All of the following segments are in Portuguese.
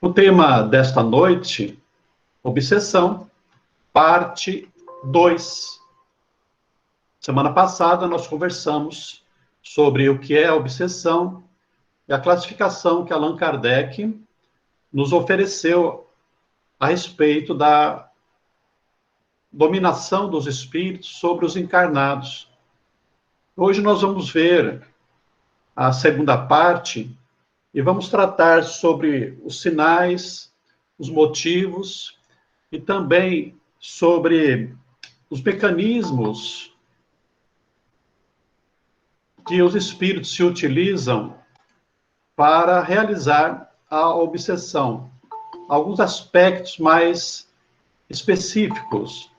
O tema desta noite, obsessão, parte 2. Semana passada nós conversamos sobre o que é a obsessão e a classificação que Allan Kardec nos ofereceu a respeito da dominação dos espíritos sobre os encarnados. Hoje nós vamos ver a segunda parte e vamos tratar sobre os sinais, os motivos e também sobre os mecanismos que os espíritos se utilizam para realizar a obsessão. Alguns aspectos mais específicos.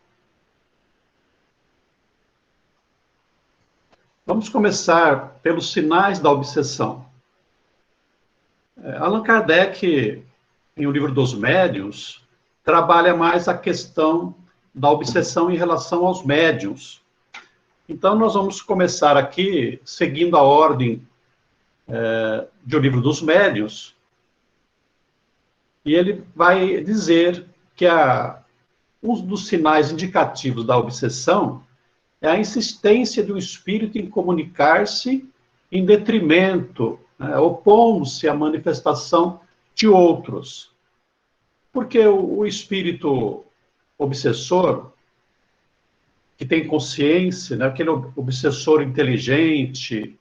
Vamos começar pelos sinais da obsessão. Allan Kardec, em O Livro dos Médiuns, trabalha mais a questão da obsessão em relação aos médiuns. Então, nós vamos começar aqui, seguindo a ordem de O Livro dos Médiuns, e ele vai dizer que um dos sinais indicativos da obsessão é a insistência de um espírito em comunicar-se em detrimento, opondo-se à manifestação de outros. Porque o espírito obsessor, que tem consciência, aquele obsessor inteligente,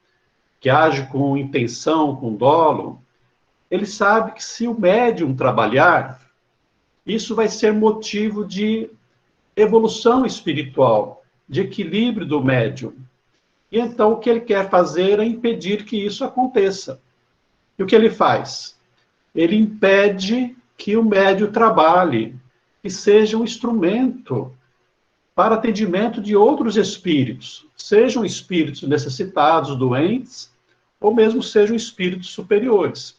que age com intenção, com dolo, ele sabe que se o médium trabalhar, isso vai ser motivo de evolução espiritual, de equilíbrio do médium. E então o que ele quer fazer é impedir que isso aconteça. E o que ele faz? Ele impede que o médium trabalhe, que seja um instrumento para atendimento de outros espíritos, sejam espíritos necessitados, doentes, ou mesmo sejam espíritos superiores.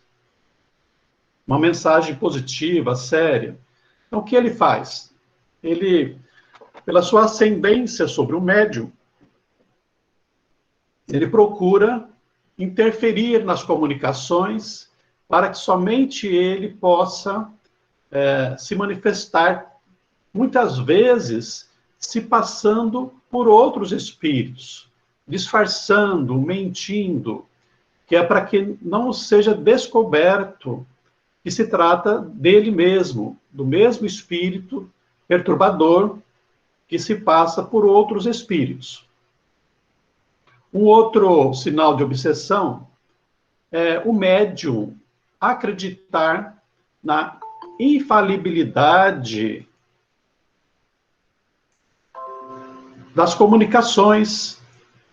Uma mensagem positiva, séria. Então, o que ele faz? Ele, pela sua ascendência sobre o médium, ele procura interferir nas comunicações para que somente ele possa se manifestar, muitas vezes se passando por outros espíritos, disfarçando, mentindo, que é para que não seja descoberto que se trata dele mesmo, do mesmo espírito perturbador que se passa por outros espíritos. Um outro sinal de obsessão é o médium acreditar na infalibilidade das comunicações,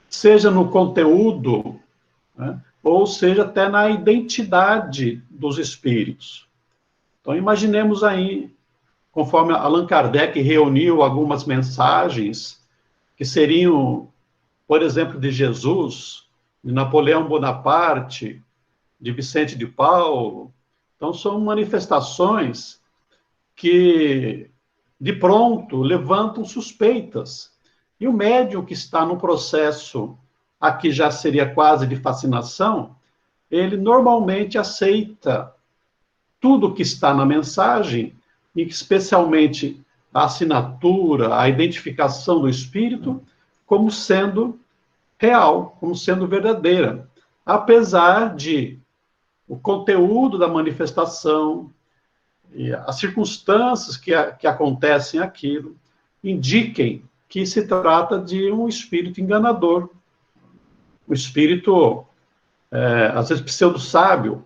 seja no conteúdo, ou seja até na identidade dos espíritos. Então, imaginemos aí, conforme Allan Kardec reuniu algumas mensagens que seriam, por exemplo, de Jesus, de Napoleão Bonaparte, de Vicente de Paulo. Então, são manifestações que, de pronto, levantam suspeitas. E o médium que está no processo, aqui já seria quase de fascinação, ele normalmente aceita tudo que está na mensagem, e especialmente a assinatura, a identificação do espírito, como sendo real, como sendo verdadeira, apesar de o conteúdo da manifestação e as circunstâncias que acontecem aquilo indiquem que se trata de um espírito enganador, um espírito, às vezes, pseudo-sábio.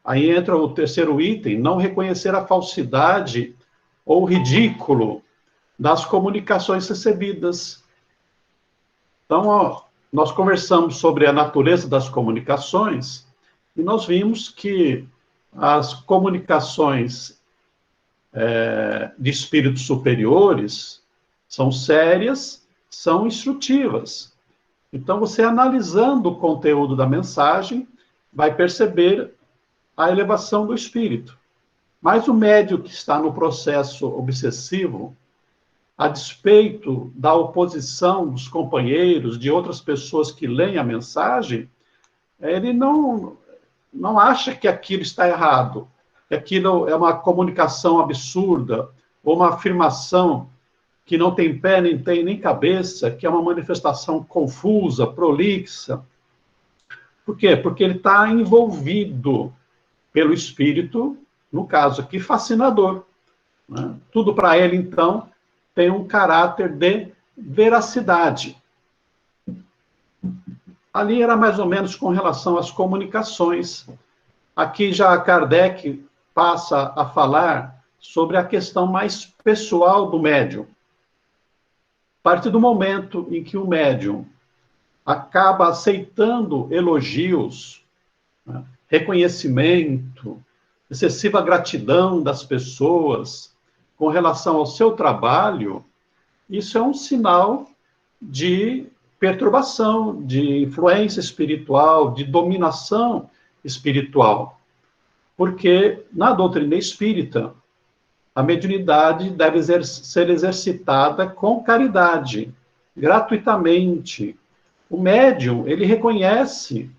Aí entra o terceiro item, não reconhecer a falsidade ou o ridículo das comunicações recebidas. Então, nós conversamos sobre a natureza das comunicações e nós vimos que as comunicações de espíritos superiores são sérias, são instrutivas. Então, você analisando o conteúdo da mensagem, vai perceber a elevação do espírito. Mas o médium que está no processo obsessivo, a despeito da oposição dos companheiros, de outras pessoas que leem a mensagem, ele não acha que aquilo está errado. que aquilo é uma comunicação absurda, ou uma afirmação que não tem pé, nem tem nem cabeça, que é uma manifestação confusa, prolixa. Por quê? Porque ele está envolvido pelo espírito, no caso aqui, fascinador. Né? Tudo para ele, então, tem um caráter de veracidade. Ali era mais ou menos com relação às comunicações. Aqui já Kardec passa a falar sobre a questão mais pessoal do médium. A partir do momento em que o médium acaba aceitando elogios, né, reconhecimento, excessiva gratidão das pessoas com relação ao seu trabalho, isso é um sinal de perturbação, de influência espiritual, de dominação espiritual. Porque na doutrina espírita, a mediunidade deve ser exercitada com caridade, gratuitamente. O médium, ele reconhece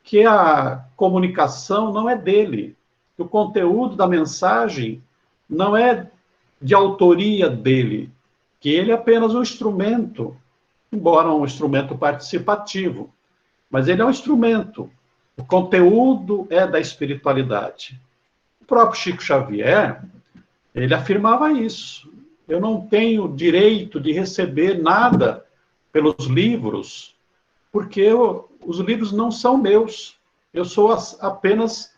que a comunicação não é dele, que o conteúdo da mensagem não é de autoria dele, que ele é apenas um instrumento, embora um instrumento participativo, mas ele é um instrumento. O conteúdo é da espiritualidade. O próprio Chico Xavier, ele afirmava isso. Eu não tenho direito de receber nada pelos livros, porque os livros não são meus. Eu sou apenas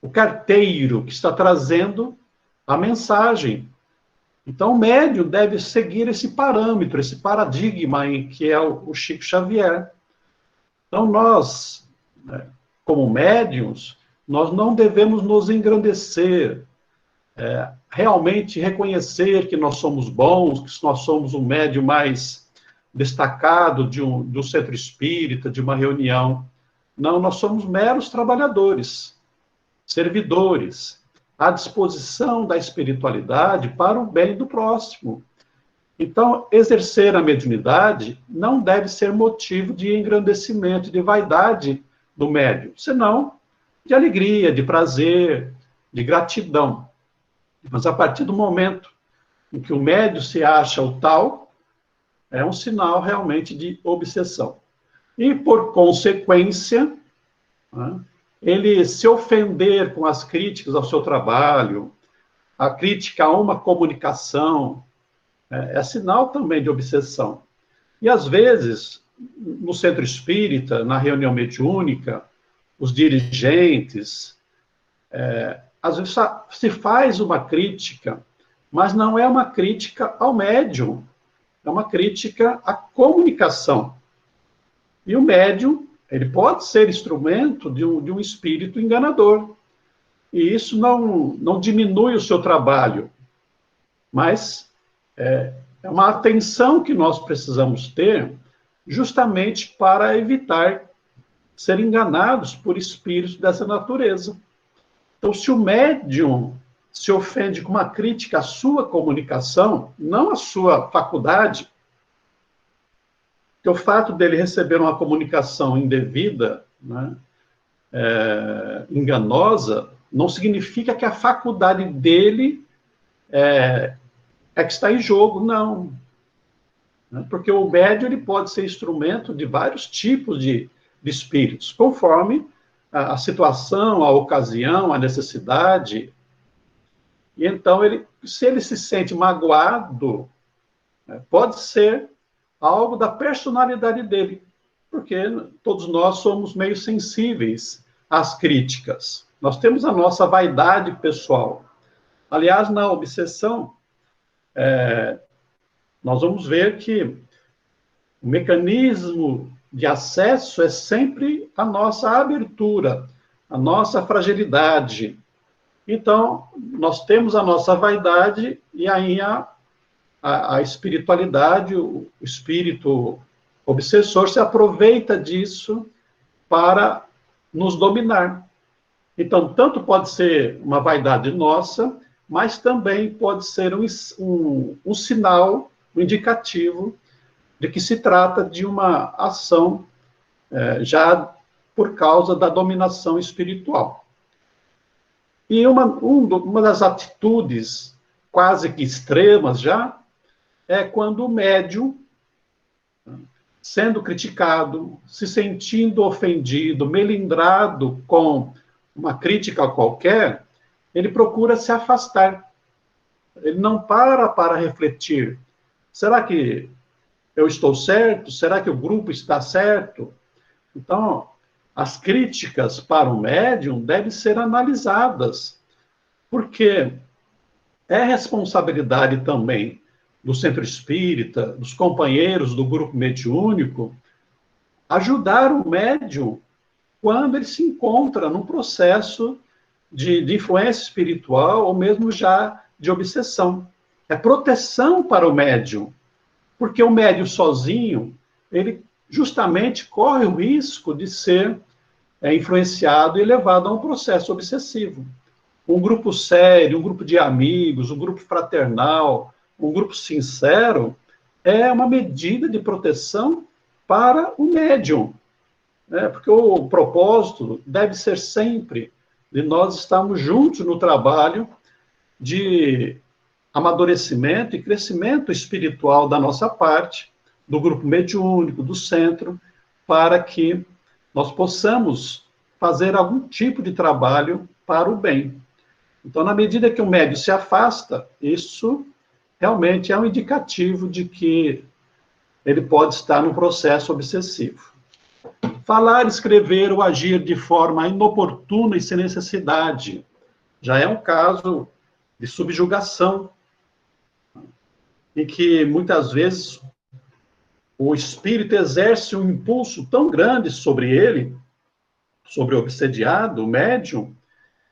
o carteiro que está trazendo a mensagem. Então, o médium deve seguir esse parâmetro, esse paradigma em que é o Chico Xavier. Então, nós, como médiums, nós não devemos nos engrandecer, realmente reconhecer que nós somos bons, que nós somos um médium mais destacado do centro espírita, de uma reunião. Não, nós somos meros trabalhadores, servidores, à disposição da espiritualidade para o bem do próximo. Então, exercer a mediunidade não deve ser motivo de engrandecimento, de vaidade do médium, senão de alegria, de prazer, de gratidão. Mas a partir do momento em que o médium se acha o tal, é um sinal realmente de obsessão. E, por consequência, né, ele se ofender com as críticas ao seu trabalho, a crítica a uma comunicação, é sinal também de obsessão. E, às vezes, no centro espírita, na reunião mediúnica, os dirigentes, às vezes se faz uma crítica, mas não é uma crítica ao médium, é uma crítica à comunicação. E o médium, ele pode ser instrumento de um espírito enganador. E isso não diminui o seu trabalho, mas é uma atenção que nós precisamos ter justamente para evitar ser enganados por espíritos dessa natureza. Então, se o médium se ofende com uma crítica à sua comunicação, não à sua faculdade, que o fato dele receber uma comunicação indevida, né, enganosa, não significa que a faculdade dele é que está em jogo, não. Porque o médium ele pode ser instrumento de vários tipos de espíritos, conforme a situação, a ocasião, a necessidade. E então, se ele se sente magoado, pode ser algo da personalidade dele, porque todos nós somos meio sensíveis às críticas. Nós temos a nossa vaidade pessoal. Aliás, na obsessão, nós vamos ver que o mecanismo de acesso é sempre a nossa abertura, a nossa fragilidade. Então, nós temos a nossa vaidade e aí a espiritualidade, o espírito obsessor se aproveita disso para nos dominar. Então, tanto pode ser uma vaidade nossa, mas também pode ser um sinal, um indicativo de que se trata de uma ação já por causa da dominação espiritual. E uma das atitudes quase que extremas já é quando o médium, sendo criticado, se sentindo ofendido, melindrado com uma crítica qualquer, ele procura se afastar. Ele não para refletir. Será que eu estou certo? Será que o grupo está certo? Então, as críticas para o médium devem ser analisadas, porque é responsabilidade também do centro espírita, dos companheiros do grupo mediúnico, ajudar o médium quando ele se encontra num processo de influência espiritual ou mesmo já de obsessão. É proteção para o médium, porque o médium sozinho, ele justamente corre o risco de ser influenciado e levado a um processo obsessivo. Um grupo sério, um grupo de amigos, um grupo fraternal, um grupo sincero, é uma medida de proteção para o médium, né? Porque o propósito deve ser sempre de nós estarmos juntos no trabalho de amadurecimento e crescimento espiritual da nossa parte, do grupo mediúnico, do centro, para que nós possamos fazer algum tipo de trabalho para o bem. Então, na medida que o médium se afasta, isso realmente é um indicativo de que ele pode estar num processo obsessivo. Falar, escrever ou agir de forma inoportuna e sem necessidade já é um caso de subjugação, em que muitas vezes o espírito exerce um impulso tão grande sobre ele, sobre o obsediado, o médium,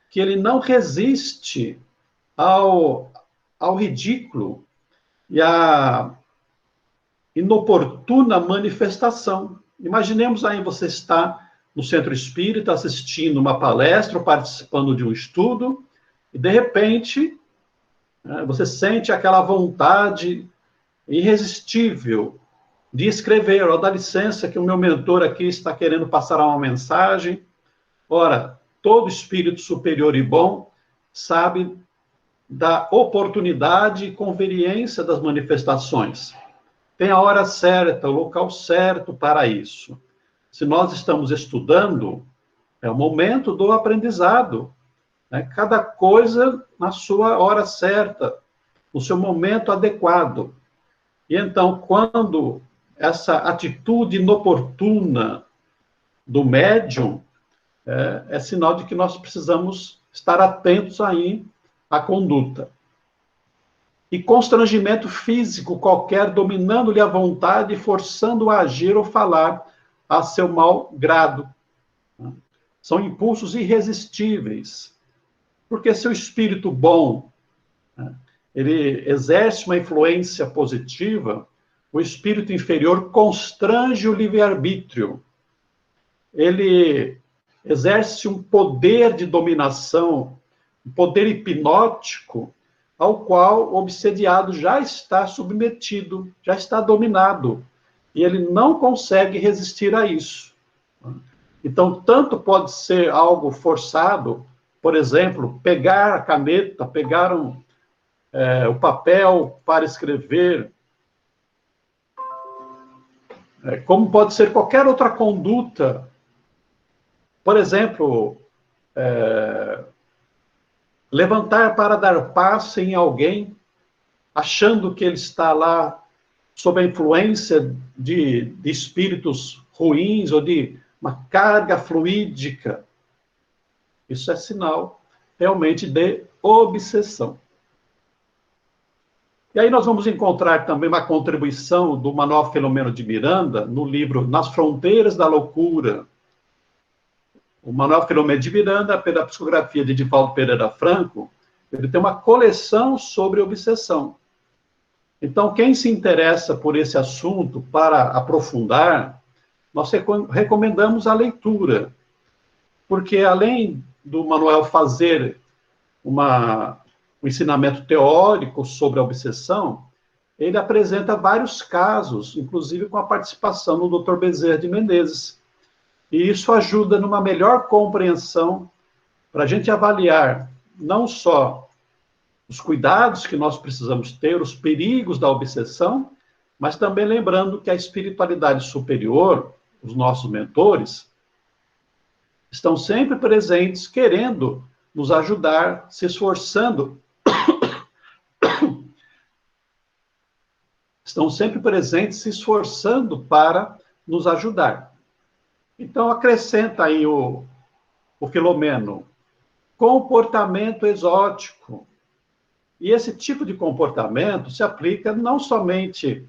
que ele não resiste ao ridículo e à inoportuna manifestação. Imaginemos aí você está no centro espírita assistindo uma palestra ou participando de um estudo e, de repente, você sente aquela vontade irresistível de escrever, ou dá licença que o meu mentor aqui está querendo passar uma mensagem. Ora, todo espírito superior e bom sabe da oportunidade e conveniência das manifestações. Tem a hora certa, o local certo para isso. Se nós estamos estudando, é o momento do aprendizado, né? Cada coisa na sua hora certa, no seu momento adequado. E então, quando essa atitude inoportuna do médium, é sinal de que nós precisamos estar atentos aí à conduta. E constrangimento físico qualquer, dominando-lhe a vontade e forçando-o a agir ou falar a seu mau grado. São impulsos irresistíveis. Porque se o espírito bom, ele exerce uma influência positiva, o espírito inferior constrange o livre-arbítrio. Ele exerce um poder de dominação, um poder hipnótico, ao qual o obsediado já está submetido, já está dominado, e ele não consegue resistir a isso. Então, tanto pode ser algo forçado, por exemplo, pegar a caneta, pegar o papel para escrever, como pode ser qualquer outra conduta. Por exemplo, levantar para dar passe em alguém, achando que ele está lá sob a influência de espíritos ruins ou de uma carga fluídica. Isso é sinal realmente de obsessão. E aí nós vamos encontrar também uma contribuição do Manuel Filomeno de Miranda no livro Nas Fronteiras da Loucura. O Manuel Filomeno de Miranda, pela psicografia de Divaldo Pereira Franco, ele tem uma coleção sobre obsessão. Então, quem se interessa por esse assunto para aprofundar, nós recomendamos a leitura, porque além do Manuel fazer um ensinamento teórico sobre a obsessão, ele apresenta vários casos, inclusive com a participação do Dr. Bezerra de Menezes. E isso ajuda numa melhor compreensão para a gente avaliar não só os cuidados que nós precisamos ter, os perigos da obsessão, mas também lembrando que a espiritualidade superior, os nossos mentores, estão sempre presentes, querendo nos ajudar, se esforçando, estão sempre presentes, se esforçando para nos ajudar. Então, acrescenta aí o Filomeno, comportamento exótico. E esse tipo de comportamento se aplica não somente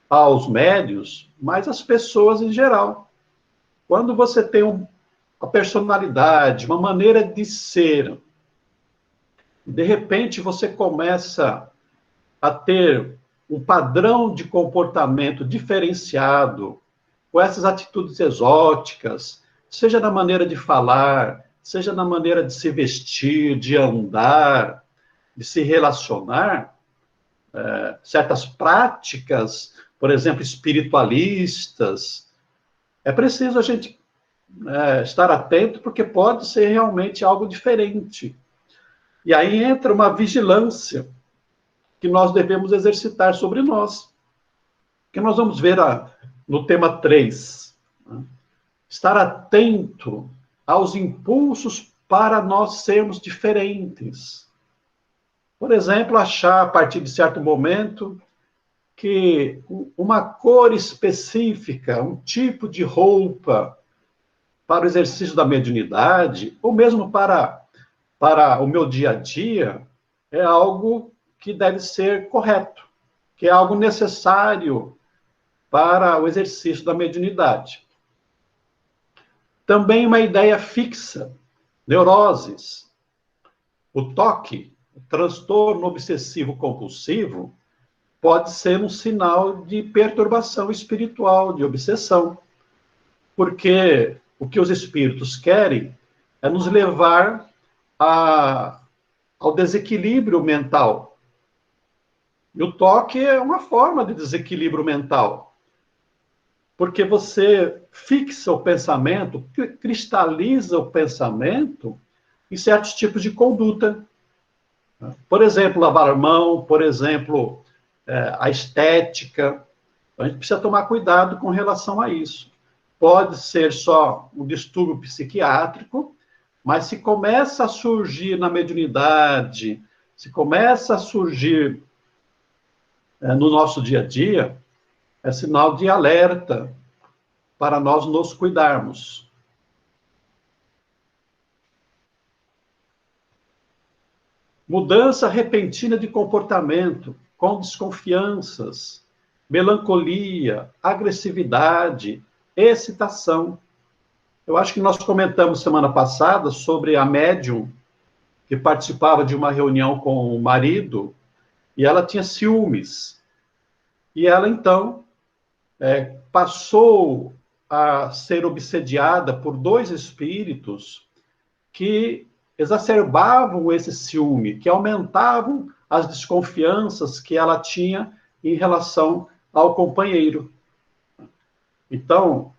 aos médios, mas às pessoas em geral. Quando você tem uma personalidade, uma maneira de ser, de repente você começa a ter um padrão de comportamento diferenciado, com essas atitudes exóticas, seja na maneira de falar, seja na maneira de se vestir, de andar, de se relacionar, certas práticas, por exemplo, espiritualistas, é preciso a gente estar atento, porque pode ser realmente algo diferente. E aí entra uma vigilância que nós devemos exercitar sobre nós. Que nós vamos ver no tema 3. Né? Estar atento aos impulsos para nós sermos diferentes. Por exemplo, achar, a partir de certo momento, que uma cor específica, um tipo de roupa para o exercício da mediunidade, ou mesmo para o meu dia a dia, é algo que deve ser correto, que é algo necessário para o exercício da mediunidade. Também uma ideia fixa, neuroses. O toque, o transtorno obsessivo compulsivo, pode ser um sinal de perturbação espiritual, de obsessão, porque o que os espíritos querem é nos levar ao desequilíbrio mental. E o toque é uma forma de desequilíbrio mental, porque você fixa o pensamento, cristaliza o pensamento em certos tipos de conduta. Por exemplo, lavar a mão, por exemplo, a estética. A gente precisa tomar cuidado com relação a isso. Pode ser só um distúrbio psiquiátrico, mas se começa a surgir na mediunidade, se começa a surgir no nosso dia a dia, é sinal de alerta para nós nos cuidarmos. Mudança repentina de comportamento, com desconfianças, melancolia, agressividade, excitação. Eu acho que nós comentamos semana passada sobre a médium que participava de uma reunião com o marido e ela tinha ciúmes. E ela, então, passou a ser obsediada por 2 espíritos que exacerbavam esse ciúme, que aumentavam as desconfianças que ela tinha em relação ao companheiro. Então,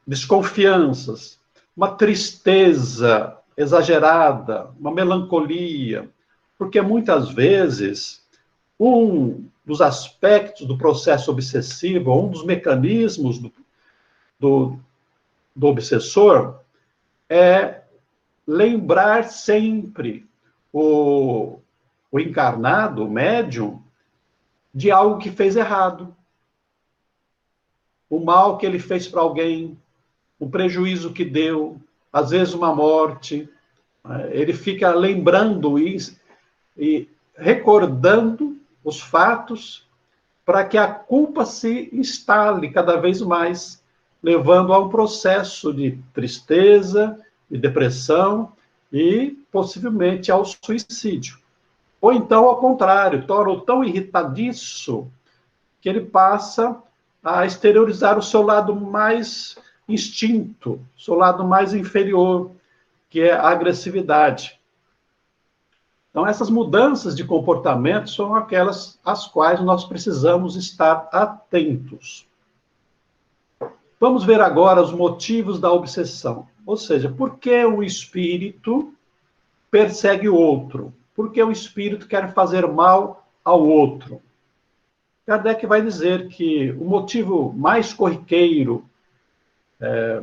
desconfianças, uma tristeza exagerada, uma melancolia, porque muitas vezes um dos aspectos do processo obsessivo, um dos mecanismos do obsessor é lembrar sempre o encarnado, o médium, de algo que fez errado. O mal que ele fez para alguém, o prejuízo que deu, às vezes uma morte. Ele fica lembrando e recordando os fatos para que a culpa se instale cada vez mais, levando a um processo de tristeza, de depressão e possivelmente ao suicídio. Ou então, ao contrário, torna-o tão irritadiço que ele passa a exteriorizar o seu lado mais instinto, o seu lado mais inferior, que é a agressividade. Então, essas mudanças de comportamento são aquelas às quais nós precisamos estar atentos. Vamos ver agora os motivos da obsessão. Ou seja, por que o espírito persegue o outro? Porque o espírito quer fazer mal ao outro. Kardec vai dizer que o motivo mais corriqueiro,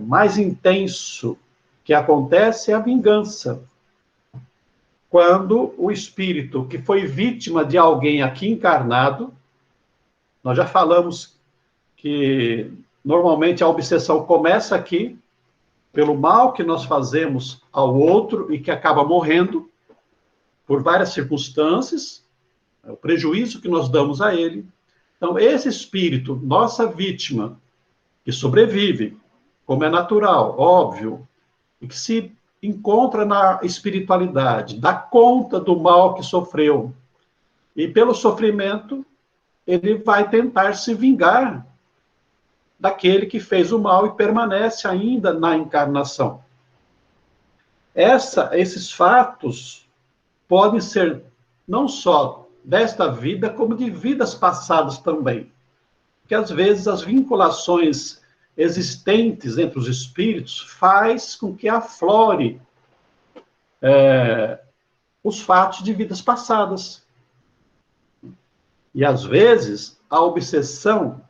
mais intenso que acontece é a vingança. Quando o espírito que foi vítima de alguém aqui encarnado, nós já falamos que normalmente a obsessão começa aqui, pelo mal que nós fazemos ao outro e que acaba morrendo por várias circunstâncias, o prejuízo que nós damos a ele. Então, esse espírito, nossa vítima, que sobrevive, como é natural, óbvio, e que se encontra na espiritualidade, dá conta do mal que sofreu, e pelo sofrimento, ele vai tentar se vingar daquele que fez o mal e permanece ainda na encarnação. Esses fatos podem ser não só desta vida, como de vidas passadas também. Porque, às vezes, as vinculações existentes entre os espíritos faz com que aflore os fatos de vidas passadas. E, às vezes, a obsessão,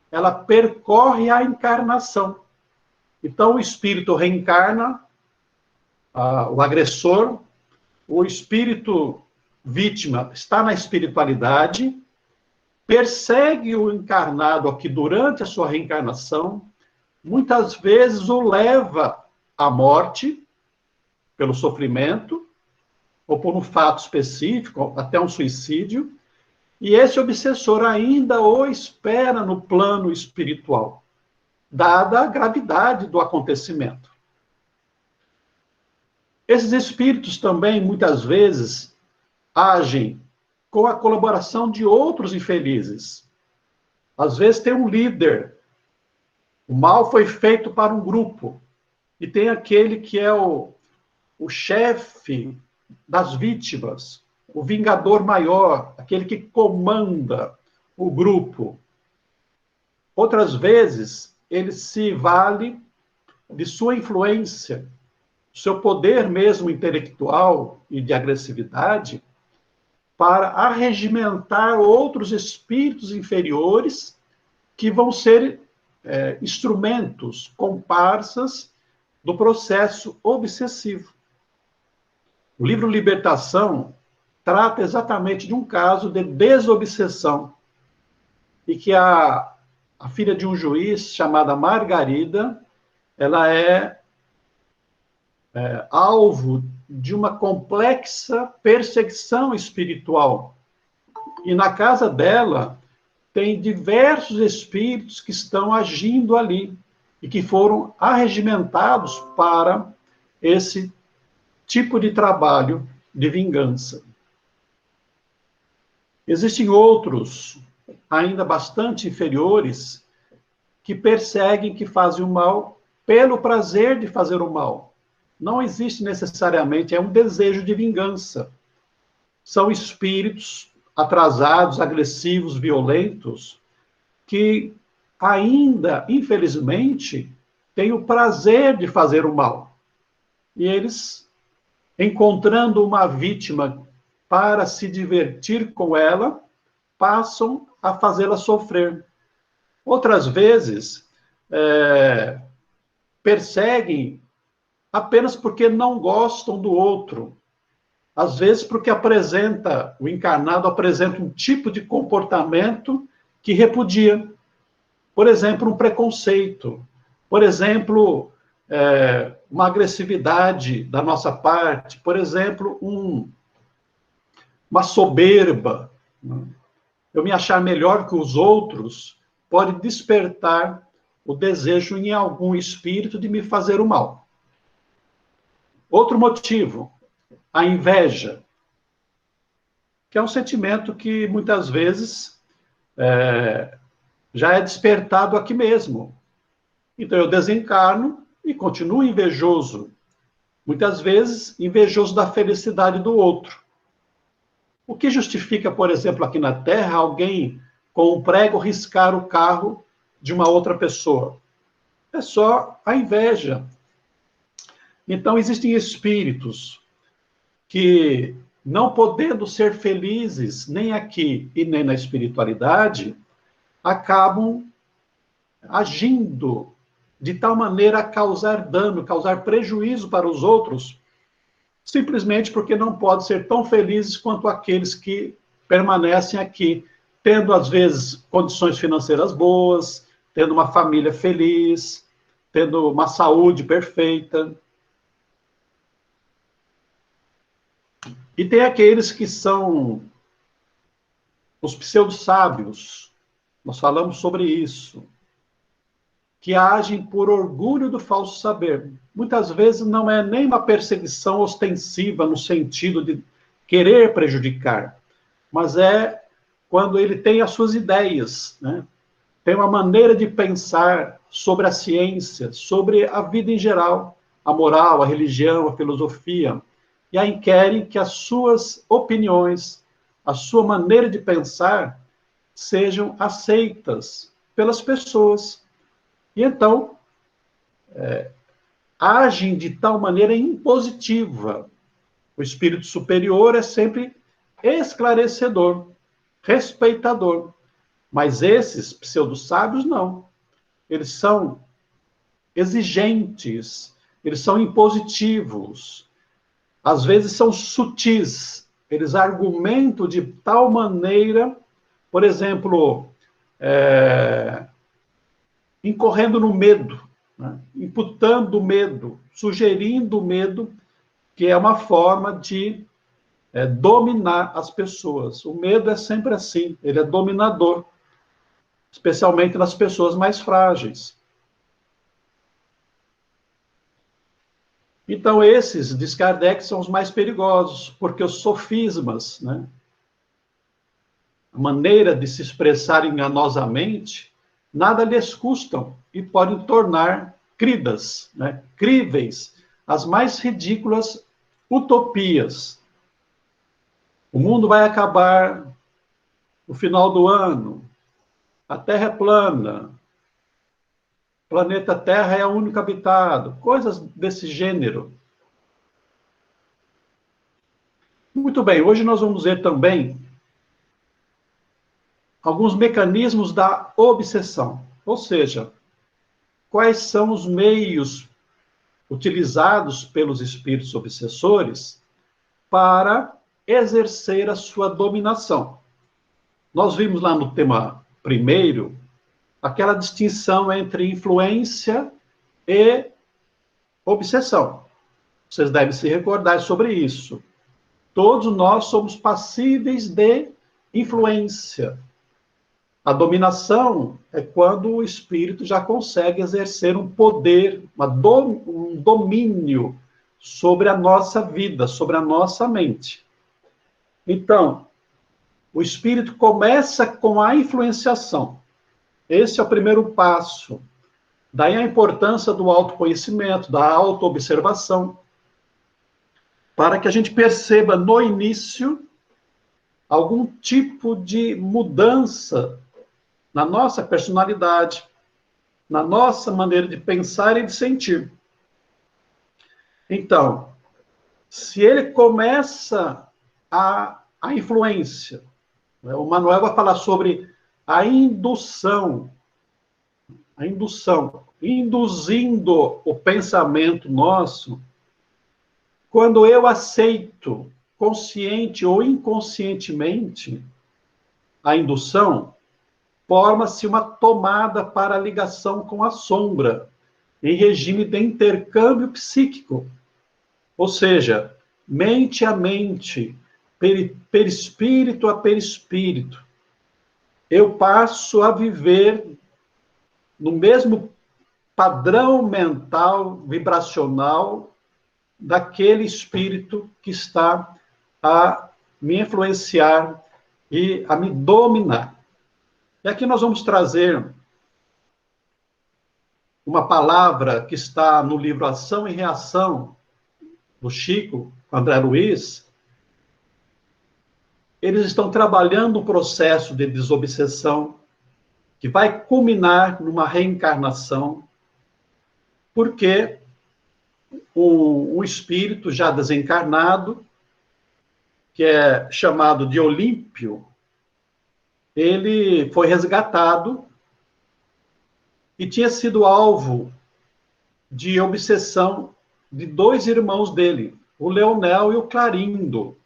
ela percorre a encarnação. Então, o espírito reencarna, o agressor, o espírito vítima está na espiritualidade, persegue o encarnado aqui durante a sua reencarnação, muitas vezes o leva à morte, pelo sofrimento, ou por um fato específico, até um suicídio, e esse obsessor ainda o espera no plano espiritual, dada a gravidade do acontecimento. Esses espíritos também, muitas vezes, agem com a colaboração de outros infelizes. Às vezes tem um líder, o mal foi feito para um grupo, e tem aquele que é o chefe das vítimas, o vingador maior, aquele que comanda o grupo. Outras vezes, ele se vale de sua influência, seu poder mesmo intelectual e de agressividade, para arregimentar outros espíritos inferiores que vão ser instrumentos, comparsas do processo obsessivo. O livro Libertação trata exatamente de um caso de desobsessão, e que a filha de um juiz chamada Margarida, ela é alvo de uma complexa perseguição espiritual. E na casa dela tem diversos espíritos que estão agindo ali e que foram arregimentados para esse tipo de trabalho de vingança. Existem outros, ainda bastante inferiores, que perseguem, que fazem o mal pelo prazer de fazer o mal. Não existe necessariamente, é um desejo de vingança. São espíritos atrasados, agressivos, violentos, que ainda, infelizmente, têm o prazer de fazer o mal. E eles, encontrando uma vítima para se divertir com ela, passam a fazê-la sofrer. Outras vezes, perseguem apenas porque não gostam do outro. Às vezes porque o encarnado apresenta um tipo de comportamento que repudia. Por exemplo, um preconceito. Por exemplo, uma agressividade da nossa parte. Por exemplo, uma soberba. Eu me achar melhor que os outros pode despertar o desejo em algum espírito de me fazer o mal. Outro motivo, a inveja, que é um sentimento que muitas vezes já é despertado aqui mesmo. Então eu desencarno e continuo invejoso. Muitas vezes, invejoso da felicidade do outro. O que justifica, por exemplo, aqui na Terra, alguém com um prego riscar o carro de uma outra pessoa? É só a inveja. Então, existem espíritos que, não podendo ser felizes nem aqui e nem na espiritualidade, acabam agindo de tal maneira a causar dano, causar prejuízo para os outros, simplesmente porque não podem ser tão felizes quanto aqueles que permanecem aqui, tendo, às vezes, condições financeiras boas, tendo uma família feliz, tendo uma saúde perfeita. E tem aqueles que são os pseudo-sábios, nós falamos sobre isso, que agem por orgulho do falso saber. Muitas vezes não é nem uma perseguição ostensiva no sentido de querer prejudicar, mas é quando ele tem as suas ideias, né? Tem uma maneira de pensar sobre a ciência, sobre a vida em geral, a moral, a religião, a filosofia, e aí querem que as suas opiniões, a sua maneira de pensar, sejam aceitas pelas pessoas. E então, agem de tal maneira impositiva. O espírito superior é sempre esclarecedor, respeitador. Mas esses pseudo-sábios, não. Eles são exigentes, eles são impositivos, às vezes são sutis. Eles argumentam de tal maneira, por exemplo, incorrendo no medo, né? Imputando o medo, sugerindo o medo, que é uma forma de dominar as pessoas. O medo é sempre assim, ele é dominador, especialmente nas pessoas mais frágeis. Então, esses, diz Kardec, são os mais perigosos, porque os sofismas, né, a maneira de se expressar enganosamente, nada lhes custam e podem tornar cridas, né, críveis, as mais ridículas utopias. O mundo vai acabar no final do ano, a Terra é plana, o planeta Terra é o único habitado, coisas desse gênero. Muito bem, hoje nós vamos ver também alguns mecanismos da obsessão, ou seja, quais são os meios utilizados pelos espíritos obsessores para exercer a sua dominação. Nós vimos lá no tema primeiro aquela distinção entre influência e obsessão. Vocês devem se recordar sobre isso. Todos nós somos passíveis de influência. A dominação é quando o espírito já consegue exercer um poder, um domínio sobre a nossa vida, sobre a nossa mente. Então, o espírito começa com a influenciação. Esse é o primeiro passo. Daí a importância do autoconhecimento, da autoobservação, para que a gente perceba no início algum tipo de mudança na nossa personalidade, na nossa maneira de pensar e de sentir. Então, se ele começa a influência, né, o Manuel vai falar sobre a indução, induzindo o pensamento nosso, quando eu aceito, consciente ou inconscientemente, a indução, forma-se uma tomada para a ligação com a sombra, em regime de intercâmbio psíquico. Ou seja, mente a mente, perispírito a perispírito. Eu passo a viver no mesmo padrão mental, vibracional, daquele espírito que está a me influenciar e a me dominar. E aqui nós vamos trazer uma palavra que está no livro Ação e Reação, do Chico, André Luiz. Eles estão trabalhando um processo de desobsessão que vai culminar numa reencarnação, porque o espírito já desencarnado, que é chamado de Olímpio, ele foi resgatado e tinha sido alvo de obsessão de dois irmãos dele, o Leonel e o Clarindo,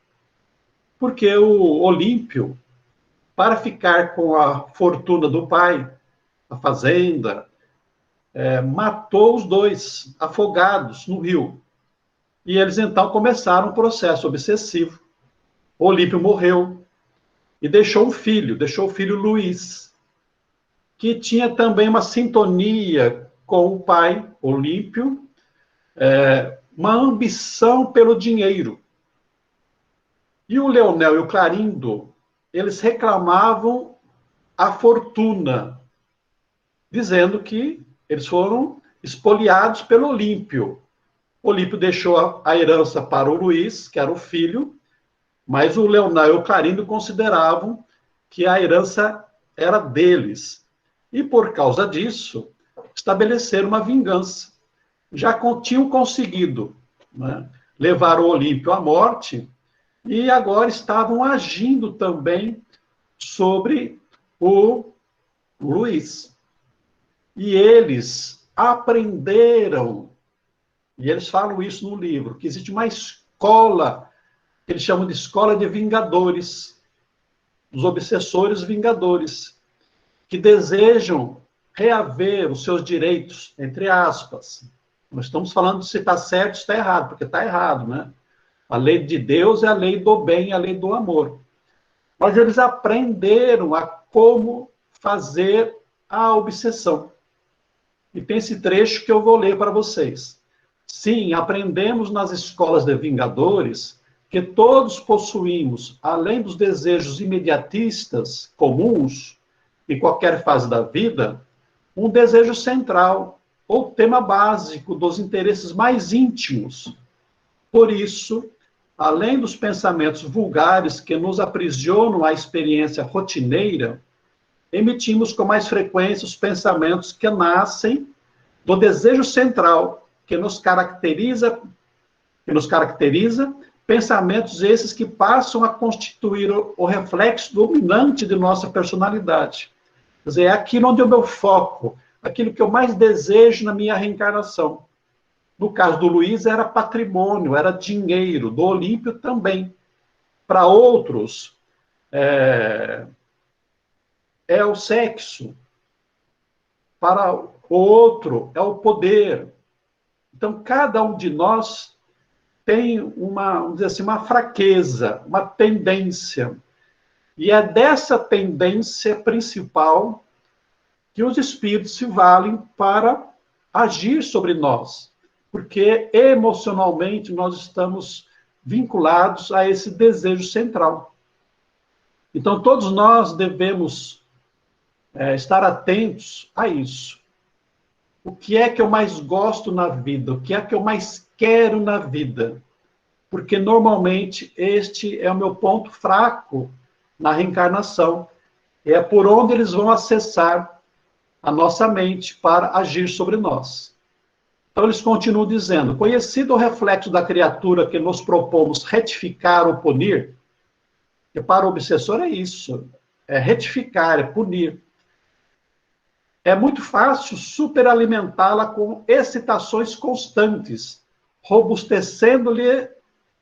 porque o Olímpio, para ficar com a fortuna do pai, a fazenda, matou os dois afogados no rio. E eles então começaram um processo obsessivo. O Olímpio morreu e deixou o filho Luiz, que tinha também uma sintonia com o pai, Olímpio, uma ambição pelo dinheiro. E o Leonel e o Clarindo, eles reclamavam a fortuna, dizendo que eles foram espoliados pelo Olímpio. O Olímpio deixou a herança para o Luiz, que era o filho, mas o Leonel e o Clarindo consideravam que a herança era deles. E, por causa disso, estabeleceram uma vingança. Já tinham conseguido, né, levar o Olímpio à morte, e agora estavam agindo também sobre o Luiz. E eles aprenderam, e eles falam isso no livro, que existe uma escola, que eles chamam de escola de vingadores, dos obsessores vingadores, que desejam reaver os seus direitos, entre aspas. Nós estamos falando se está certo ou se está errado, porque está errado, né? A lei de Deus é a lei do bem, a lei do amor. Mas eles aprenderam a como fazer a obsessão. E tem esse trecho que eu vou ler para vocês. Sim, aprendemos nas escolas de vingadores que todos possuímos, além dos desejos imediatistas comuns em qualquer fase da vida, um desejo central, ou tema básico dos interesses mais íntimos. Por isso, além dos pensamentos vulgares que nos aprisionam à experiência rotineira, emitimos com mais frequência os pensamentos que nascem do desejo central que nos caracteriza, pensamentos esses que passam a constituir o reflexo dominante de nossa personalidade. Quer dizer, é aquilo onde é o meu foco, aquilo que eu mais desejo na minha reencarnação. No caso do Luiz, era patrimônio, era dinheiro, do Olímpio também. Para outros, é o sexo. Para o outro, é o poder. Então, cada um de nós tem vamos dizer assim, uma fraqueza, uma tendência. E é dessa tendência principal que os espíritos se valem para agir sobre nós. Porque emocionalmente nós estamos vinculados a esse desejo central. Então, todos nós devemos estar atentos a isso. O que é que eu mais gosto na vida? O que é que eu mais quero na vida? Porque, normalmente, este é o meu ponto fraco na reencarnação. É por onde eles vão acessar a nossa mente para agir sobre nós. Então, eles continuam dizendo, conhecido o reflexo da criatura que nos propomos retificar ou punir, que para o obsessor é isso, é retificar, é punir. É muito fácil superalimentá-la com excitações constantes, robustecendo-lhe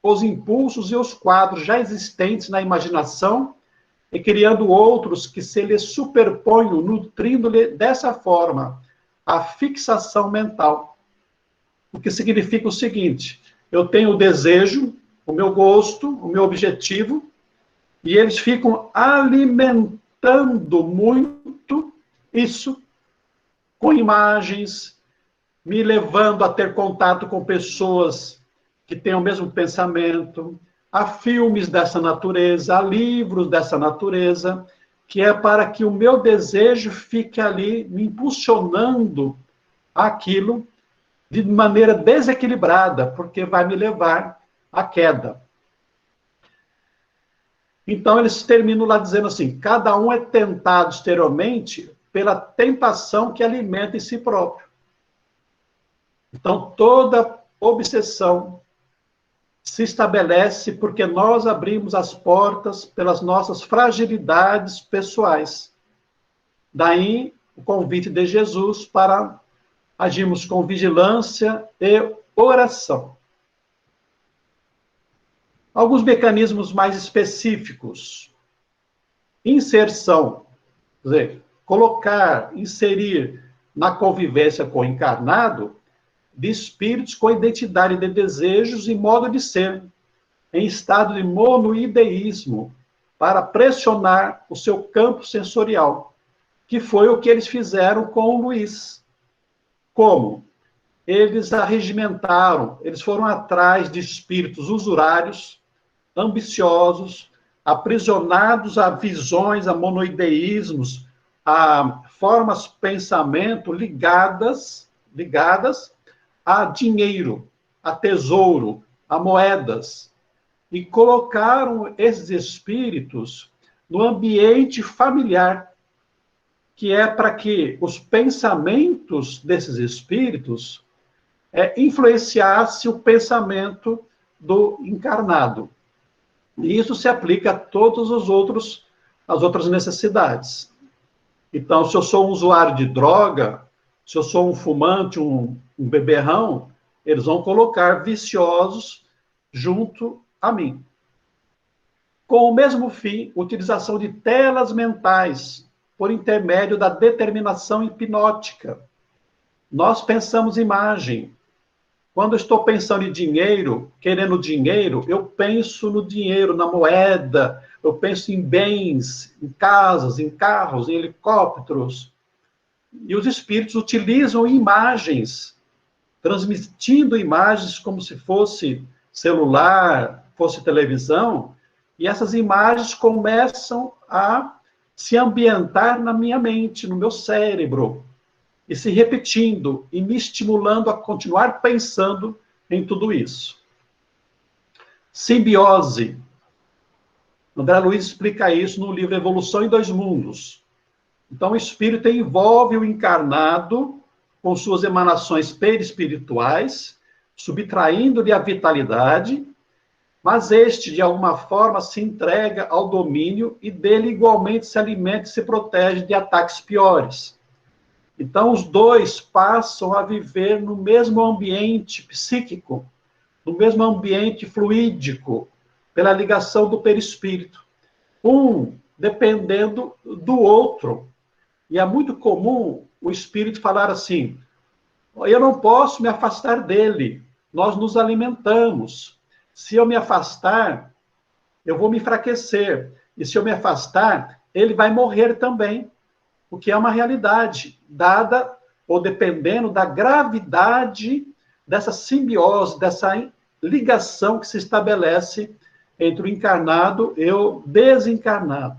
os impulsos e os quadros já existentes na imaginação e criando outros que se lhe superponham, nutrindo-lhe dessa forma a fixação mental. O que significa o seguinte, eu tenho o desejo, o meu gosto, o meu objetivo, e eles ficam alimentando muito isso com imagens, me levando a ter contato com pessoas que têm o mesmo pensamento, a filmes dessa natureza, a livros dessa natureza, que é para que o meu desejo fique ali me impulsionando aquilo de maneira desequilibrada, porque vai me levar à queda. Então, eles terminam lá dizendo assim, cada um é tentado exteriormente pela tentação que alimenta em si próprio. Então, toda obsessão se estabelece porque nós abrimos as portas pelas nossas fragilidades pessoais. Daí o convite de Jesus para agirmos com vigilância e oração. Alguns mecanismos mais específicos. Inserção, quer dizer, colocar, inserir na convivência com o encarnado de espíritos com identidade de desejos e modo de ser, em estado de monoideísmo, para pressionar o seu campo sensorial, que foi o que eles fizeram com o Luiz. Como? Eles arregimentaram, eles foram atrás de espíritos usurários, ambiciosos, aprisionados a visões, a monoideísmos, a formas de pensamento ligadas a dinheiro, a tesouro, a moedas, e colocaram esses espíritos no ambiente familiar, que é para que os pensamentos desses espíritos influenciasse o pensamento do encarnado. E isso se aplica a todas as outras necessidades. Então, se eu sou um usuário de droga, se eu sou um fumante, um beberrão, eles vão colocar viciosos junto a mim. Com o mesmo fim, utilização de telas mentais por intermédio da determinação hipnótica. Nós pensamos imagem. Quando eu estou pensando em dinheiro, querendo dinheiro, eu penso no dinheiro, na moeda, eu penso em bens, em casas, em carros, em helicópteros. E os espíritos utilizam imagens, transmitindo imagens como se fosse celular, fosse televisão, e essas imagens começam a se ambientar na minha mente, no meu cérebro, e se repetindo, e me estimulando a continuar pensando em tudo isso. Simbiose. André Luiz explica isso no livro Evolução em Dois Mundos. Então, o espírito envolve o encarnado com suas emanações perispirituais, subtraindo-lhe a vitalidade, mas este, de alguma forma, se entrega ao domínio e dele igualmente se alimenta e se protege de ataques piores. Então, os dois passam a viver no mesmo ambiente psíquico, no mesmo ambiente fluídico, pela ligação do perispírito. Um dependendo do outro. E é muito comum o espírito falar assim: eu não posso me afastar dele, nós nos alimentamos. Se eu me afastar, eu vou me enfraquecer. E se eu me afastar, ele vai morrer também. O que é uma realidade, dada ou dependendo da gravidade dessa simbiose, dessa ligação que se estabelece entre o encarnado e o desencarnado.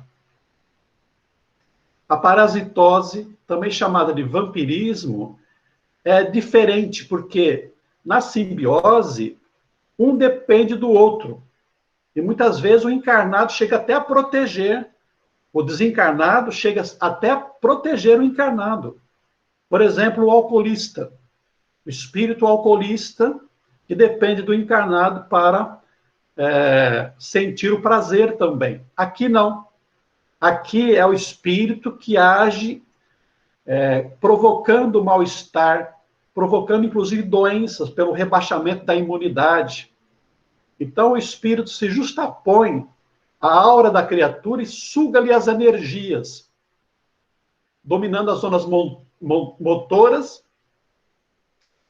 A parasitose, também chamada de vampirismo, é diferente, porque na simbiose, um depende do outro. E muitas vezes o encarnado chega até a proteger, o desencarnado chega até a proteger o encarnado. Por exemplo, o alcoolista. O espírito alcoolista, que depende do encarnado para sentir o prazer também. Aqui não. Aqui é o espírito que age provocando mal-estar, provocando, inclusive, doenças pelo rebaixamento da imunidade. Então, o espírito se justapõe à aura da criatura e suga-lhe as energias, dominando as zonas motoras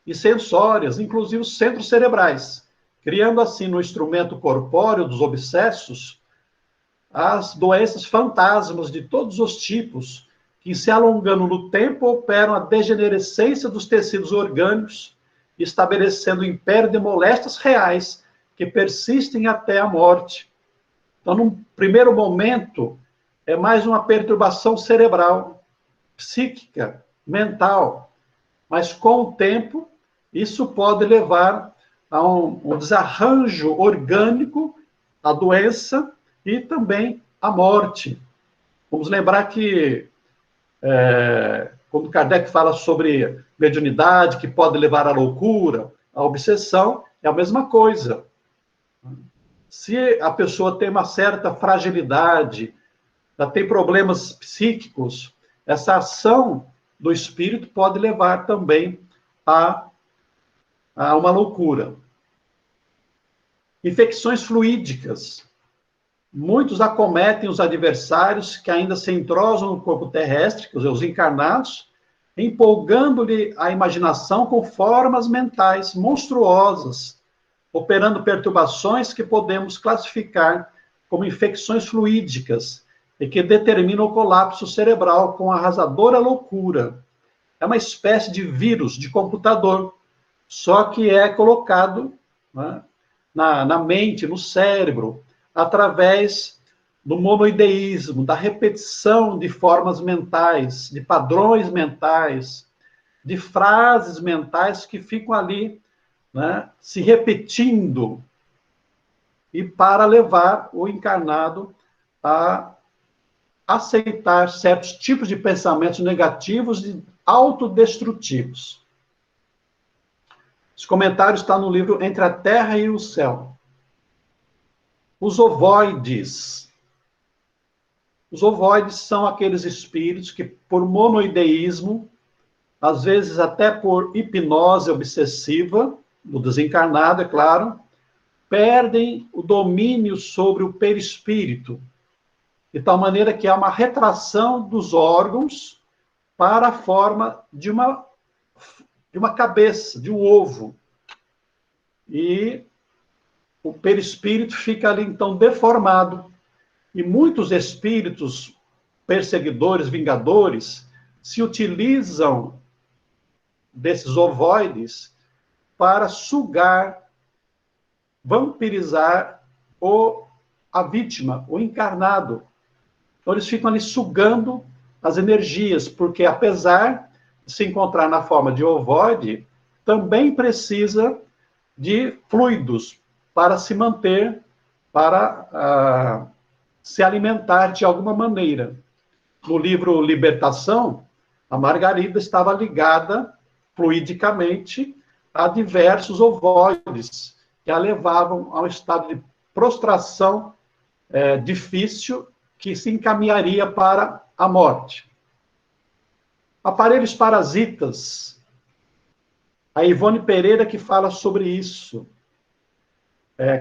e sensórias, inclusive os centros cerebrais, criando, assim, no instrumento corpóreo dos obsessos, as doenças fantasmas de todos os tipos, que, se alongando no tempo, operam a degenerescência dos tecidos orgânicos, estabelecendo o império de moléstias reais, que persistem até a morte. Então, num primeiro momento, é mais uma perturbação cerebral, psíquica, mental, mas com o tempo, isso pode levar a um desarranjo orgânico, a doença e também a morte. Vamos lembrar que, quando Kardec fala sobre mediunidade, que pode levar à loucura, à obsessão, é a mesma coisa. Se a pessoa tem uma certa fragilidade, já tem problemas psíquicos, essa ação do espírito pode levar também a, a uma loucura. Infecções fluídicas. Muitos acometem os adversários que ainda se entrosam no corpo terrestre, os encarnados, empolgando-lhe a imaginação com formas mentais monstruosas, operando perturbações que podemos classificar como infecções fluídicas e que determinam o colapso cerebral com arrasadora loucura. É uma espécie de vírus de computador, só que é colocado, né, na mente, no cérebro, através do monoideísmo, da repetição de formas mentais, de padrões mentais, de frases mentais que ficam ali, né, se repetindo, e para levar o encarnado a aceitar certos tipos de pensamentos negativos e autodestrutivos. Esse comentário está no livro Entre a Terra e o Céu. Os ovoides. Os ovoides são aqueles espíritos que, por monoideísmo, às vezes até por hipnose obsessiva, do desencarnado, é claro, perdem o domínio sobre o perispírito, de tal maneira que há uma retração dos órgãos para a forma de uma cabeça, de um ovo. E o perispírito fica ali, então, deformado. E muitos espíritos perseguidores, vingadores, se utilizam desses ovoides para sugar, vampirizar a vítima, o encarnado. Então, eles ficam ali sugando as energias, porque apesar de se encontrar na forma de ovoide, também precisa de fluidos para se manter, para se alimentar de alguma maneira. No livro Libertação, a Margarida estava ligada fluidicamente a diversos ovoides que a levavam a um estado de prostração difícil que se encaminharia para a morte. Aparelhos parasitas. A Ivone Pereira que fala sobre isso.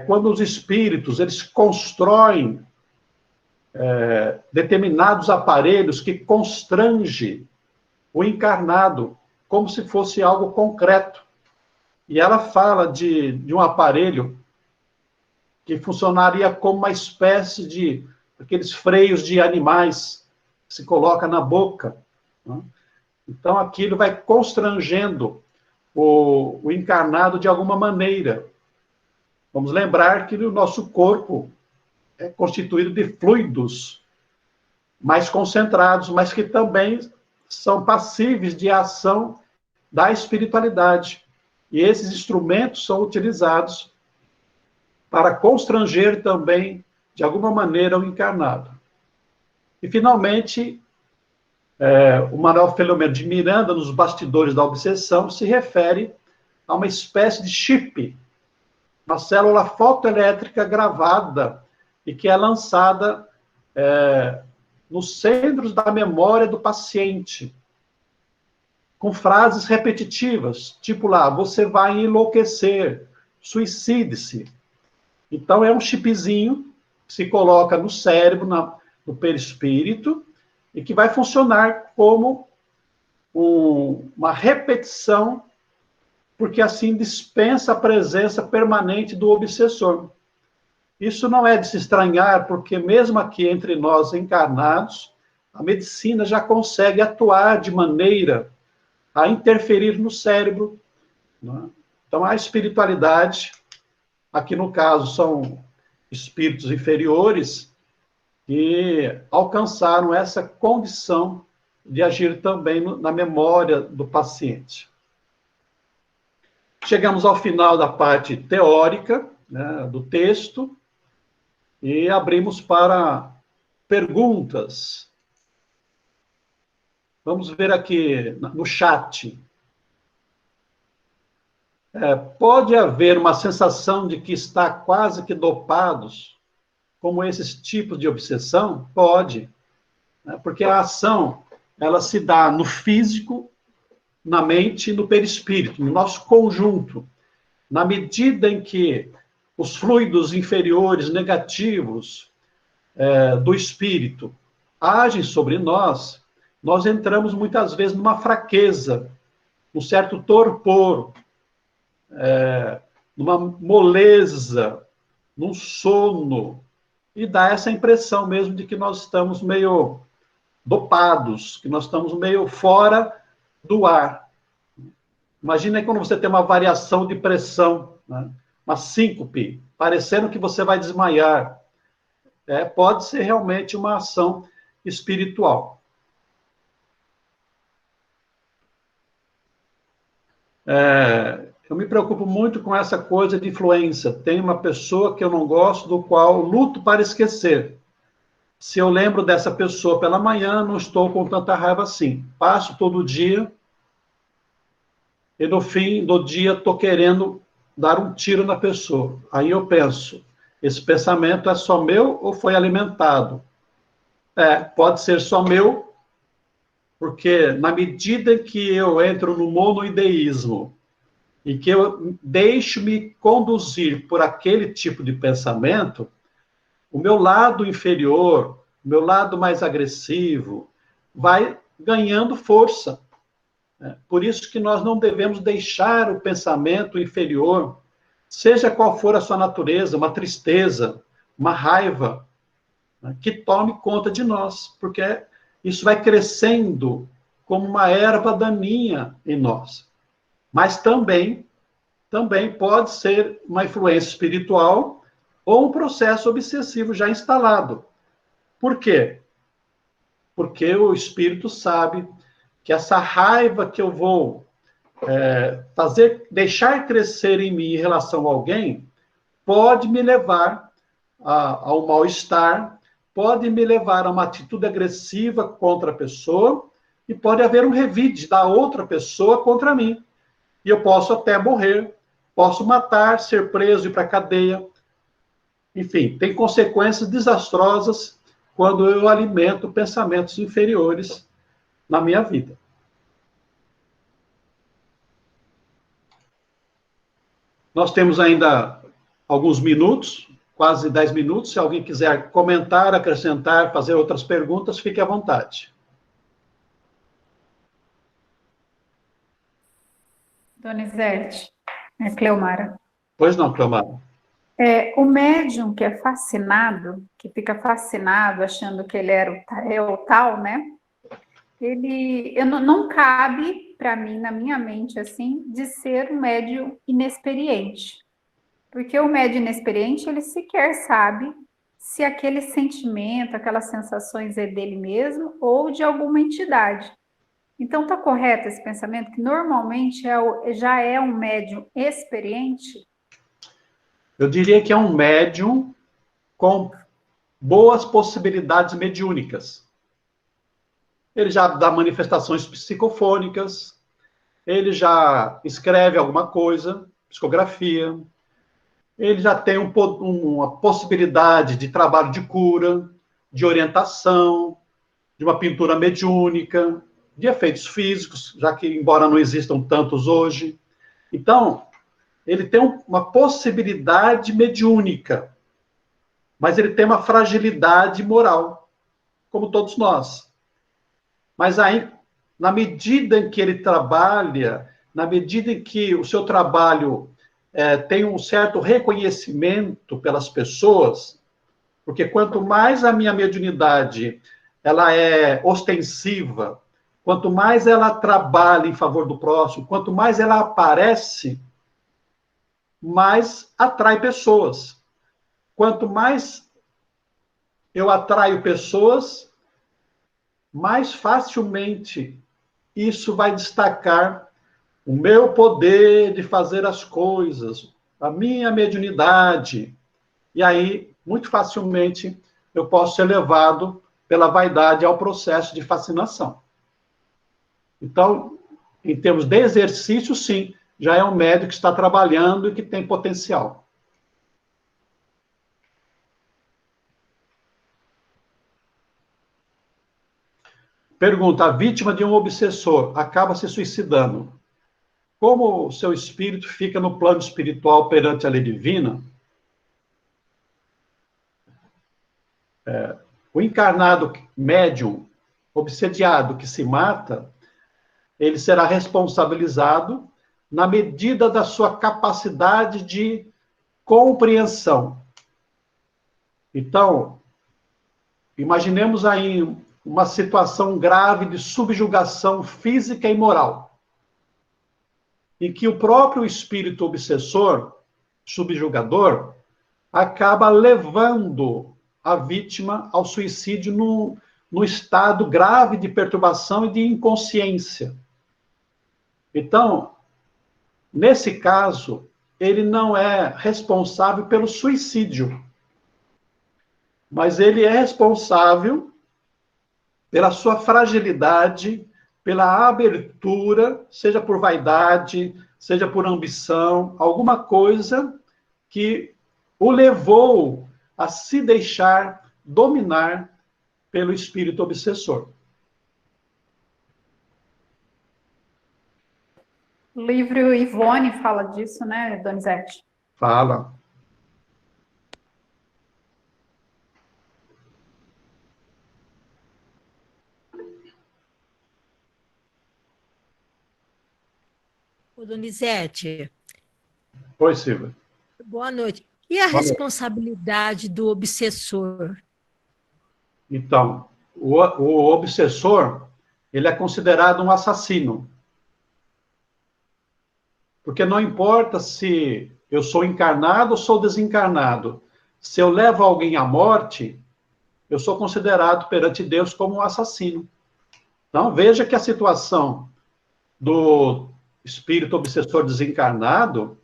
Quando os espíritos eles constroem determinados aparelhos que constrange o encarnado, como se fosse algo concreto. E ela fala de um aparelho que funcionaria como uma espécie de aqueles freios de animais que se coloca na boca, né? Então, aquilo vai constrangendo o encarnado de alguma maneira. Vamos lembrar que o nosso corpo é constituído de fluidos mais concentrados, mas que também são passíveis de ação da espiritualidade. E esses instrumentos são utilizados para constranger também, de alguma maneira, o encarnado. E, finalmente, o Manuel Filomeno de Miranda, nos Bastidores da Obsessão, se refere a uma espécie de chip, uma célula fotoelétrica gravada e que é lançada nos centros da memória do paciente, com frases repetitivas, tipo lá, você vai enlouquecer, suicide-se. Então, é um chipzinho que se coloca no cérebro, no perispírito, e que vai funcionar como uma repetição, porque assim dispensa a presença permanente do obsessor. Isso não é de se estranhar, porque mesmo aqui entre nós encarnados, a medicina já consegue atuar de maneira a interferir no cérebro, né? Então, a espiritualidade, aqui no caso são espíritos inferiores, que alcançaram essa condição de agir também na memória do paciente. Chegamos ao final da parte teórica, né, do texto, e abrimos para perguntas. Vamos ver aqui no chat. Pode haver uma sensação de que está quase que dopados, como esses tipos de obsessão? Pode, né? Porque a ação, ela se dá no físico, na mente e no perispírito, no nosso conjunto. Na medida em que os fluidos inferiores negativos do espírito agem sobre nós, nós entramos muitas vezes numa fraqueza, num certo torpor, numa moleza, num sono, e dá essa impressão mesmo de que nós estamos meio dopados, que nós estamos meio fora do ar. Imagina quando você tem uma variação de pressão, né? Uma síncope, parecendo que você vai desmaiar. Pode ser realmente uma ação espiritual. Eu me preocupo muito com essa coisa de influência. Tem uma pessoa que eu não gosto, do qual luto para esquecer. Se eu lembro dessa pessoa pela manhã, não estou com tanta raiva assim. Passo todo dia e no fim do dia estou querendo dar um tiro na pessoa. Aí eu penso, esse pensamento é só meu ou foi alimentado? Pode ser só meu, porque na medida que eu entro no monoideísmo e que eu deixo-me conduzir por aquele tipo de pensamento, o meu lado inferior, o meu lado mais agressivo, vai ganhando força. Por isso que nós não devemos deixar o pensamento inferior, seja qual for a sua natureza, uma tristeza, uma raiva, que tome conta de nós, porque isso vai crescendo como uma erva daninha em nós. Mas também pode ser uma influência espiritual ou um processo obsessivo já instalado. Por quê? Porque o espírito sabe que essa raiva que eu vou deixar crescer em mim em relação a alguém, pode me levar ao mal-estar, pode me levar a uma atitude agressiva contra a pessoa, e pode haver um revide da outra pessoa contra mim. E eu posso até morrer, posso matar, ser preso e ir para a cadeia. Enfim, tem consequências desastrosas quando eu alimento pensamentos inferiores na minha vida. Nós temos ainda alguns minutos, quase 10 minutos. Se alguém quiser comentar, acrescentar, fazer outras perguntas, fique à vontade. Donizete, é Cleomara. Pois não, Cleomara. O médium que é fascinado, que fica fascinado achando que ele é o tal, né? Não cabe para mim, na minha mente, assim, de ser um médium inexperiente. Porque o médium inexperiente, ele sequer sabe se aquele sentimento, aquelas sensações é dele mesmo ou de alguma entidade. Então, está correto esse pensamento, que normalmente já é um médium experiente? Eu diria que é um médium com boas possibilidades mediúnicas. Ele já dá manifestações psicofônicas, ele já escreve alguma coisa, psicografia, ele já tem uma possibilidade de trabalho de cura, de orientação, de uma pintura mediúnica, de efeitos físicos, já que, embora não existam tantos hoje. Então, ele tem uma possibilidade mediúnica, mas ele tem uma fragilidade moral, como todos nós. Mas aí, na medida em que ele trabalha, na medida em que o seu trabalho tem um certo reconhecimento pelas pessoas, porque quanto mais a minha mediunidade ela é ostensiva, quanto mais ela trabalha em favor do próximo, quanto mais ela aparece, mais atrai pessoas. Quanto mais eu atraio pessoas, mais facilmente isso vai destacar o meu poder de fazer as coisas, a minha mediunidade. E aí, muito facilmente, eu posso ser levado pela vaidade ao processo de fascinação. Então, em termos de exercício, sim, já é um médium que está trabalhando e que tem potencial. Pergunta: a vítima de um obsessor acaba se suicidando. Como o seu espírito fica no plano espiritual perante a lei divina? O encarnado médium obsediado que se mata, ele será responsabilizado na medida da sua capacidade de compreensão. Então, imaginemos aí uma situação grave de subjugação física e moral, em que o próprio espírito obsessor, subjugador, acaba levando a vítima ao suicídio no estado grave de perturbação e de inconsciência. Então, nesse caso, ele não é responsável pelo suicídio, mas ele é responsável pela sua fragilidade, pela abertura, seja por vaidade, seja por ambição, alguma coisa que o levou a se deixar dominar pelo espírito obsessor. O livro Ivone fala disso, né, Donizete? Fala. Ô, Donizete, Oi, Silvia. boa noite. E a Boa noite. responsabilidade do obsessor? Então, o obsessor, ele é considerado um assassino. Porque não importa se eu sou encarnado ou sou desencarnado. Se eu levo alguém à morte, eu sou considerado perante Deus como um assassino. Então, veja que a situação do espírito obsessor desencarnado,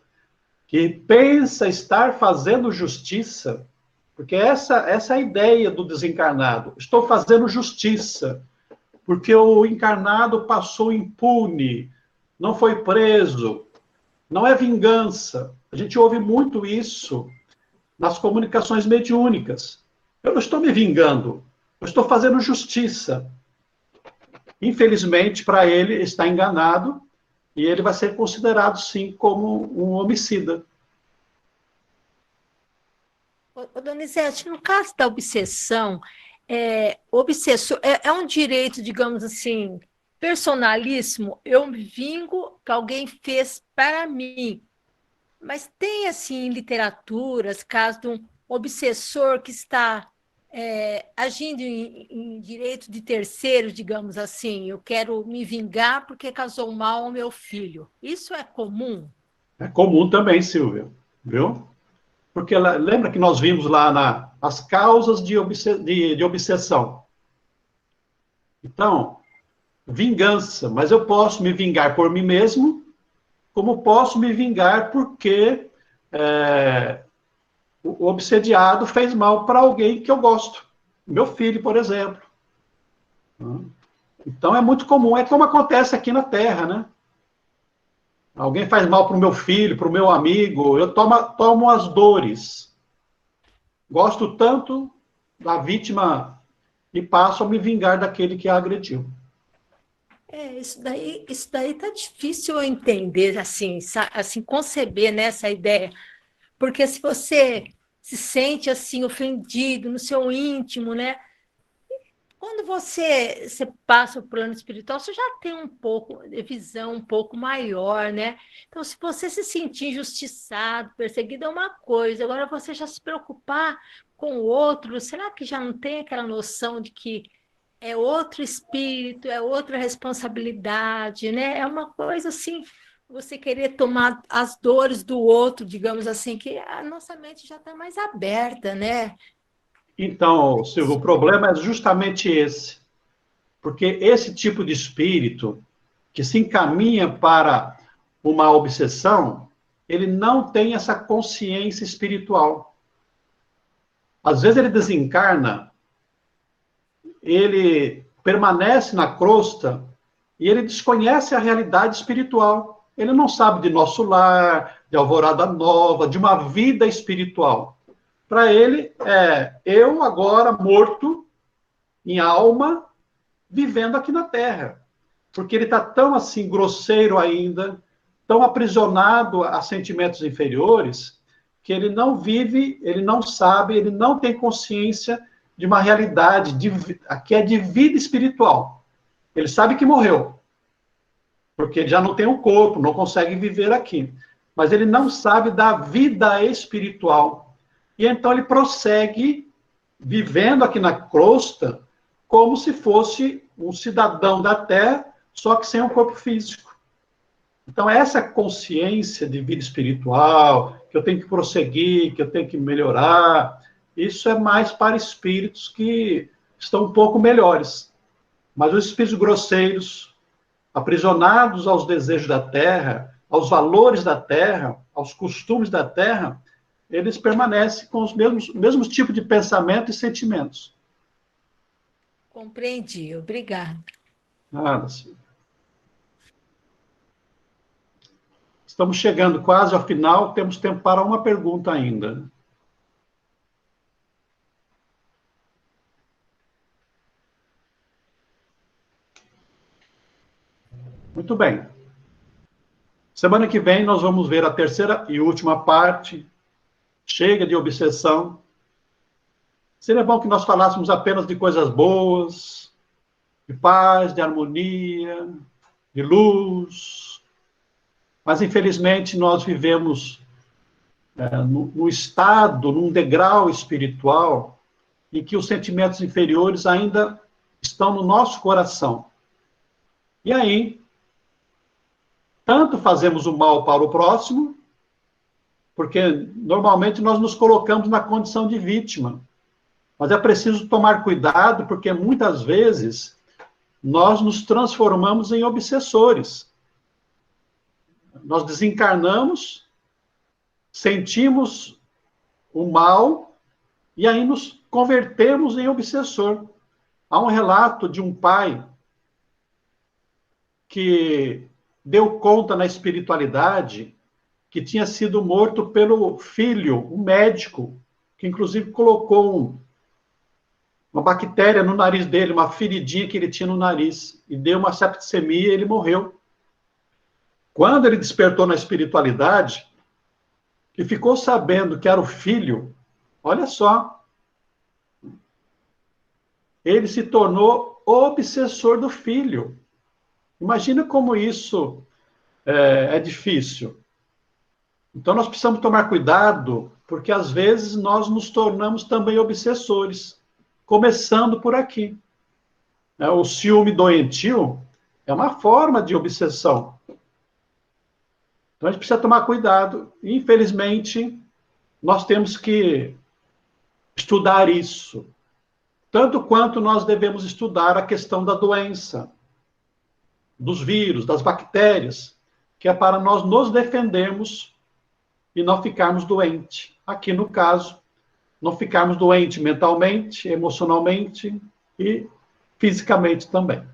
que pensa estar fazendo justiça, porque essa é a ideia do desencarnado. Estou fazendo justiça, porque o encarnado passou impune, não foi preso. Não é vingança. A gente ouve muito isso nas comunicações mediúnicas. Eu não estou me vingando, eu estou fazendo justiça. Infelizmente, para ele, está enganado e ele vai ser considerado, sim, como um homicida. Ô, Donizete, no caso da obsessão, obsessor é um direito, digamos assim, personalíssimo. Eu me vingo que alguém fez para mim. Mas tem, assim, em literaturas, caso de um obsessor que está agindo em direito de terceiros, digamos assim. Eu quero me vingar porque causou mal ao meu filho. Isso é comum? É comum também, Silvia, viu? Porque lembra que nós vimos lá as causas de obsessão. Então, vingança, mas eu posso me vingar por mim mesmo, como posso me vingar porque o obsediado fez mal para alguém que eu gosto. Meu filho, por exemplo. Então, é muito comum. É como acontece aqui na Terra, né? Alguém faz mal para o meu filho, para o meu amigo, eu tomo as dores. Gosto tanto da vítima e passo a me vingar daquele que a agrediu. Isso daí tá difícil eu entender, assim, assim conceber, né, essa ideia. Porque se você se sente assim ofendido no seu íntimo, né? Quando você passa o plano espiritual, você já tem um pouco de visão um pouco maior, né? Então, se você se sentir injustiçado, perseguido, é uma coisa. Agora, você já se preocupar com o outro, será que já não tem aquela noção de que é outro espírito, é outra responsabilidade, né? É uma coisa assim, você querer tomar as dores do outro, digamos assim, que a nossa mente já está mais aberta, né? Então, Silvio, o problema é justamente esse. Porque esse tipo de espírito que se encaminha para uma obsessão, ele não tem essa consciência espiritual. Às vezes ele desencarna, ele permanece na crosta e ele desconhece a realidade espiritual. Ele não sabe de nosso lar, de Alvorada Nova, de uma vida espiritual. Para ele, eu agora morto em alma, vivendo aqui na Terra. Porque ele está tão assim grosseiro ainda, tão aprisionado a sentimentos inferiores, que ele não vive, ele não sabe, ele não tem consciência de uma realidade que é de vida espiritual. Ele sabe que morreu, porque ele já não tem um corpo, não consegue viver aqui. Mas ele não sabe da vida espiritual. E então ele prossegue vivendo aqui na crosta como se fosse um cidadão da Terra, só que sem um corpo físico. Então, essa consciência de vida espiritual, que eu tenho que prosseguir, que eu tenho que melhorar, isso é mais para espíritos que estão um pouco melhores. Mas os espíritos grosseiros, aprisionados aos desejos da Terra, aos valores da Terra, aos costumes da Terra, eles permanecem com os mesmos tipos de pensamento e sentimentos. Compreendi, obrigada. Nada, Silvia. Estamos chegando quase ao final, temos tempo para uma pergunta ainda. Muito bem. Semana que vem nós vamos ver a terceira e última parte. Chega de obsessão. Seria bom que nós falássemos apenas de coisas boas, de paz, de harmonia, de luz. Mas, infelizmente, nós vivemos no estado, num degrau espiritual, em que os sentimentos inferiores ainda estão no nosso coração. E aí, tanto fazemos o mal para o próximo, porque normalmente nós nos colocamos na condição de vítima. Mas é preciso tomar cuidado, porque muitas vezes nós nos transformamos em obsessores. Nós desencarnamos, sentimos o mal e aí nos convertemos em obsessor. Há um relato de um pai que deu conta na espiritualidade que tinha sido morto pelo filho, um médico, que inclusive colocou uma bactéria no nariz dele, uma feridinha que ele tinha no nariz, e deu uma septicemia e ele morreu. Quando ele despertou na espiritualidade, e ficou sabendo que era o filho, olha só, ele se tornou obsessor do filho. Imagina como isso é difícil. Então, nós precisamos tomar cuidado, porque às vezes nós nos tornamos também obsessores, começando por aqui. O ciúme doentio é uma forma de obsessão. Então, a gente precisa tomar cuidado. Infelizmente, nós temos que estudar isso. Tanto quanto nós devemos estudar a questão da doença, dos vírus, das bactérias, que é para nós nos defendermos e não ficarmos doentes. Aqui, no caso, não ficarmos doentes mentalmente, emocionalmente e fisicamente também.